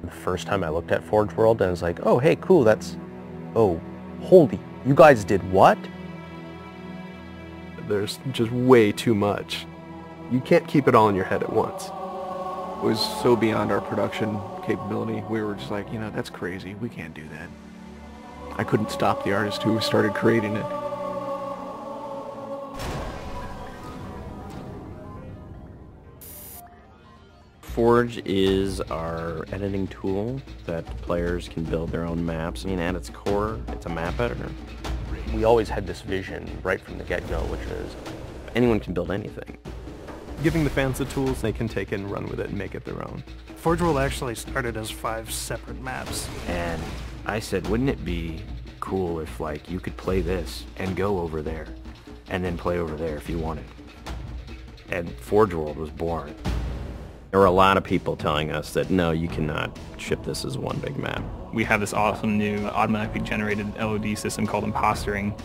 The first time I looked at Forge World and I was like, oh, hey, cool, that's... Oh, holy, you guys did what? There's just way too much. You can't keep it all in your head at once. It was so beyond our production capability. We were just like, you know, that's crazy. We can't do that. I couldn't stop the artist who started creating it. Forge is our editing tool that players can build their own maps. I mean, at its core, it's a map editor. We always had this vision right from the get-go, which is anyone can build anything. Giving the fans the tools, they can take it and run with it and make it their own. Forge World actually started as 5 separate maps. And I said, wouldn't it be cool if, like, you could play this and go over there and then play over there if you wanted? And Forge World was born. There were a lot of people telling us that, no, you cannot ship this as one big map. We have this awesome new automatically generated LOD system called impostering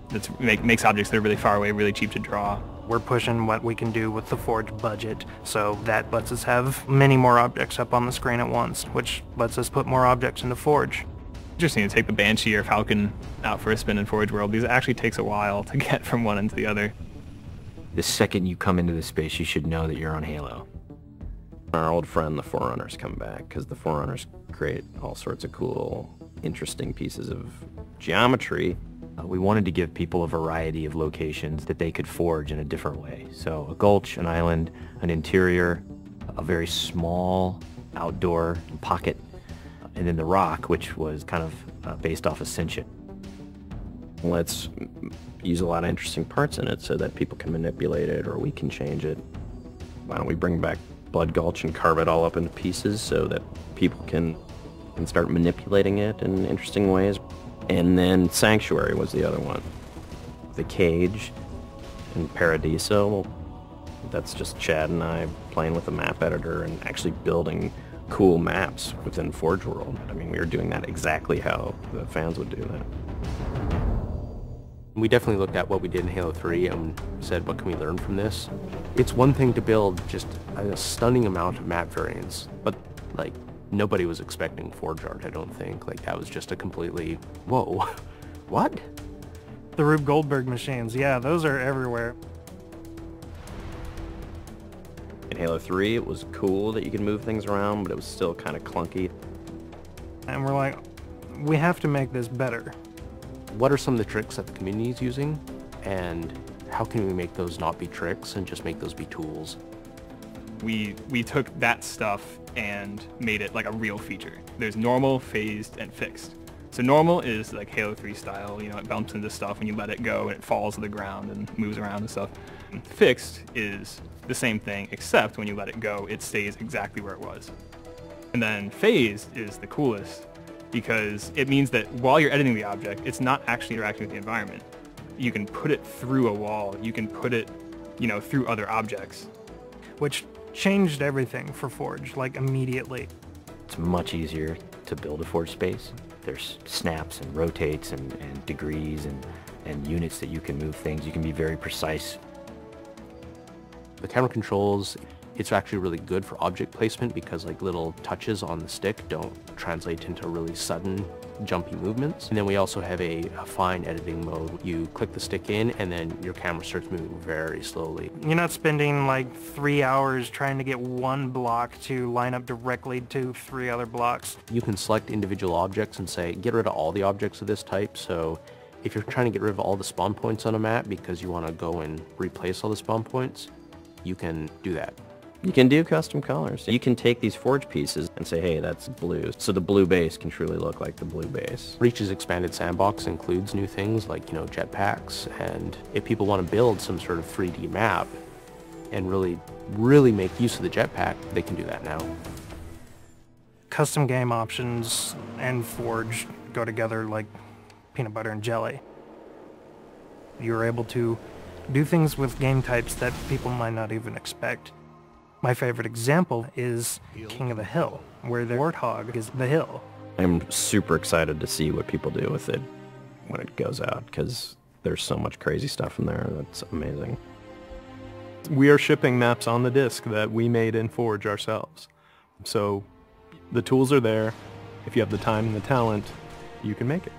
that makes objects that are really far away really cheap to draw. We're pushing what we can do with the Forge budget, so that lets us have many more objects up on the screen at once, which lets us put more objects into Forge. Interesting to take the Banshee or Falcon out for a spin in Forge World, because it actually takes a while to get from one end to the other. The second you come into this space, you should know that you're on Halo. Our old friend, the Forerunners, come back, because the Forerunners create all sorts of cool, interesting pieces of geometry. We wanted to give people a variety of locations that they could forge in a different way. So a gulch, an island, an interior, a very small outdoor pocket, and then the rock, which was kind of based off Ascension. Let's use a lot of interesting parts in it so that people can manipulate it or we can change it. Why don't we bring back Blood Gulch and carve it all up into pieces so that people can start manipulating it in interesting ways. And then Sanctuary was the other one. The Cage and Paradiso, that's just Chad and I playing with the map editor and actually building cool maps within Forge World. I mean, we were doing that exactly how the fans would do that. we definitely looked at what we did in Halo 3 and said, what can we learn from this? It's one thing to build just a stunning amount of map variants, but like nobody was expecting Forge art, I don't think. Like that was just a completely, whoa, what? The Rube Goldberg machines, yeah, those are everywhere. In Halo 3, it was cool that you could move things around, but it was still kind of clunky. And we're like, we have to make this better. What are some of the tricks that the community is using, and how can we make those not be tricks and just make those be tools? We took that stuff and made it like a real feature. There's normal, phased, and fixed. So normal is like Halo 3 style, you know, it bumps into stuff when you let it go and it falls to the ground and moves around and stuff. And fixed is the same thing, except when you let it go, it stays exactly where it was. And then phased is the coolest because it means that while you're editing the object, it's not actually interacting with the environment. You can put it through a wall, you can put it, you know, through other objects. Which changed everything for Forge, like immediately. It's much easier to build a Forge space. There's snaps and rotates and degrees and units that you can move things. You can be very precise. The camera controls, it's actually really good for object placement because like little touches on the stick don't translate into really sudden jumpy movements. And then we also have a fine editing mode. You click the stick in and then your camera starts moving very slowly. You're not spending like 3 hours trying to get one block to line up directly to 3 other blocks. You can select individual objects and say, get rid of all the objects of this type. So if you're trying to get rid of all the spawn points on a map because you want to go and replace all the spawn points, you can do that. You can do custom colors. You can take these Forge pieces and say, hey, that's blue. So the blue base can truly look like the blue base. Reach's expanded sandbox includes new things like, you know, jetpacks. And if people want to build some sort of 3D map and really make use of the jetpack, they can do that now. Custom game options and Forge go together like peanut butter and jelly. You're able to do things with game types that people might not even expect. My favorite example is King of the Hill, where the warthog is the hill. I'm super excited to see what people do with it when it goes out, because there's so much crazy stuff in there that's amazing. We are shipping maps on the disc that we made in Forge ourselves. So The tools are there. If you have the time and the talent, you can make it.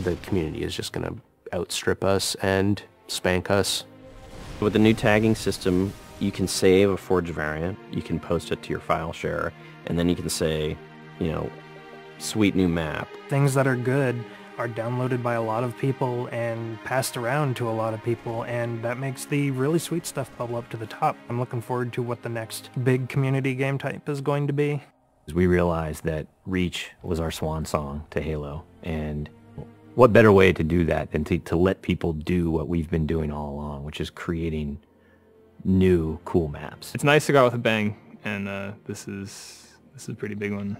The community is just going to outstrip us and spank us. With the new tagging system, you can save a Forge variant, you can post it to your file share, and then you can say, you know, sweet new map. Things that are good are downloaded by a lot of people and passed around to a lot of people, and that makes the really sweet stuff bubble up to the top. I'm looking forward to what the next big community game type is going to be. We realized that Reach was our swan song to Halo, and what better way to do that than to let people do what we've been doing all along, which is creating new cool maps. It's nice to go out with a bang, and this is a pretty big one.